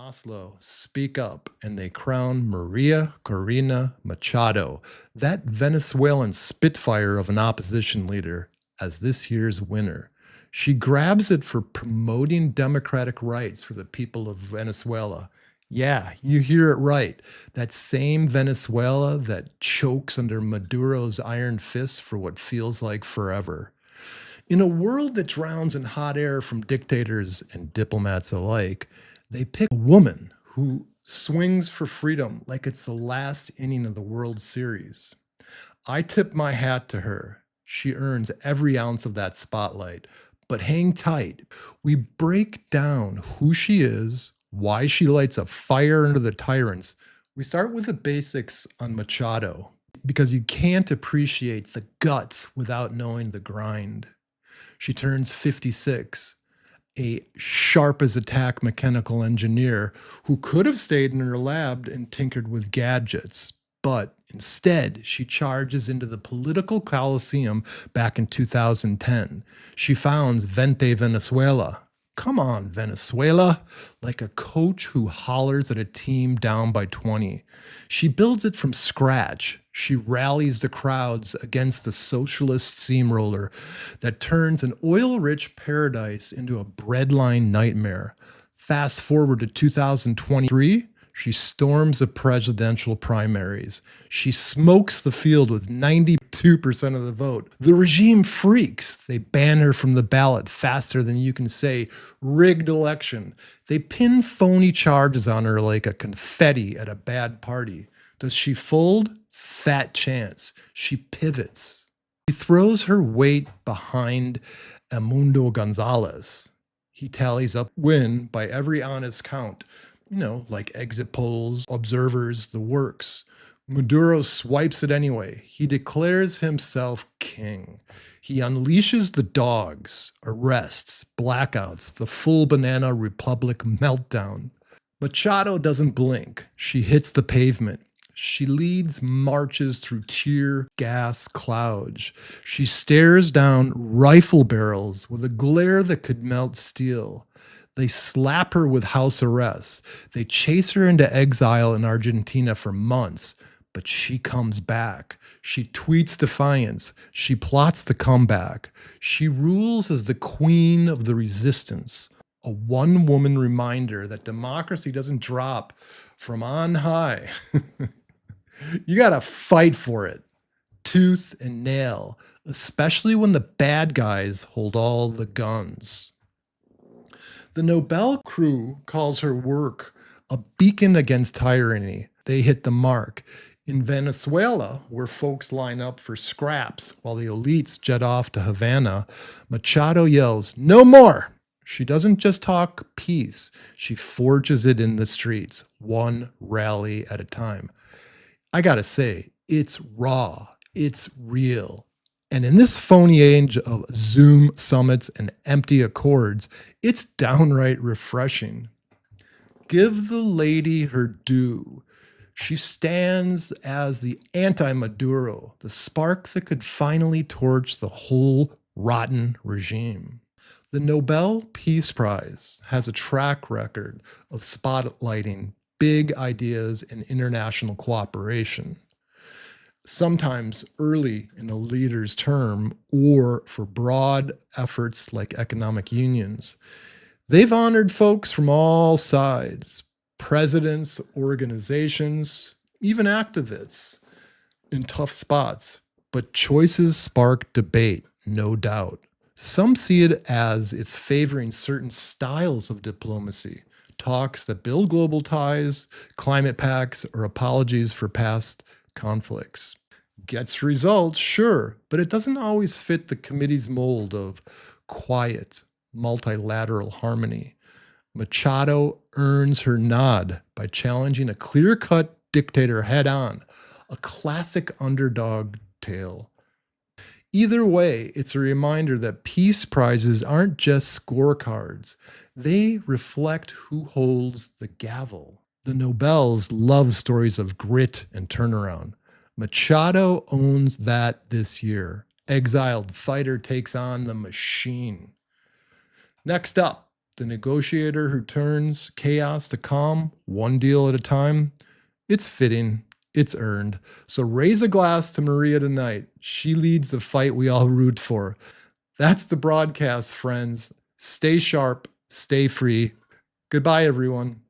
Oslo speak up and they crown Maria Corina Machado, that Venezuelan spitfire of an opposition leader, as this year's winner. She grabs it for promoting democratic rights for the people of Venezuela. Yeah, you hear it right. That same Venezuela that chokes under Maduro's iron fist for what feels like forever. In a world that drowns in hot air from dictators and diplomats alike, they pick a woman who swings for freedom like it's the last inning of the World Series. I tip my hat to her. She earns every ounce of that spotlight. But hang tight. We break down who she is, why she lights a fire under the tyrants. We start with the basics on Machado, because you can't appreciate the guts without knowing the grind. She turns 56, a sharp as a tack mechanical engineer who could have stayed in her lab and tinkered with gadgets. But instead, she charges into the political coliseum back in 2010. She founds Vente Venezuela. Come on, Venezuela, like a coach who hollers at a team down by 20. She builds it from scratch. She rallies the crowds against the socialist steamroller that turns an oil-rich paradise into a breadline nightmare. Fast forward to 2023, she storms the presidential primaries. She smokes the field with 92% of the vote. The regime freaks. They ban her from the ballot faster than you can say rigged election. They pin phony charges on her like a confetti at a bad party. Does she fold? Fat chance. She pivots. She throws her weight behind Amundo Gonzalez. He tallies up win by every honest count. Like exit polls, observers, the works. Maduro swipes it anyway. He declares himself king. He unleashes the dogs, arrests, blackouts, the full banana republic meltdown. Machado doesn't blink. She hits the pavement. She leads marches through tear gas clouds. She stares down rifle barrels with a glare that could melt steel. They slap her with house arrests. They chase her into exile in Argentina for months. But she comes back. She tweets defiance. She plots the comeback. She rules as the queen of the resistance. A one-woman reminder that democracy doesn't drop from on high. You gotta fight for it, tooth and nail, especially when the bad guys hold all the guns. The Nobel crew calls her work a beacon against tyranny. They hit the mark. In Venezuela, where folks line up for scraps while the elites jet off to Havana, Machado yells, "No more!" She doesn't just talk peace. She forges it in the streets, one rally at a time. I gotta say, it's raw, it's real. And in this phony age of Zoom summits and empty accords, it's downright refreshing. Give the lady her due. She stands as the anti-Maduro, the spark that could finally torch the whole rotten regime. The Nobel Peace Prize has a track record of spotlighting big ideas and international cooperation, sometimes early in a leader's term or for broad efforts like economic unions. They've honored folks from all sides, presidents, organizations, even activists in tough spots. But choices spark debate, no doubt. Some see it as it's favoring certain styles of diplomacy, talks that build global ties, climate pacts, or apologies for past conflicts. Gets results, sure, but it doesn't always fit the committee's mold of quiet, multilateral harmony. Machado earns her nod by challenging a clear-cut dictator head-on, a classic underdog tale. Either way, it's a reminder that peace prizes aren't just scorecards. They reflect who holds the gavel. The Nobels love stories of grit and turnaround. Machado owns that this year. Exiled fighter takes on the machine. Next up, the negotiator who turns chaos to calm, one deal at a time. It's fitting. It's earned. So raise a glass to Maria tonight. She leads the fight we all root for. That's the broadcast, friends. Stay sharp. Stay free. Goodbye, everyone.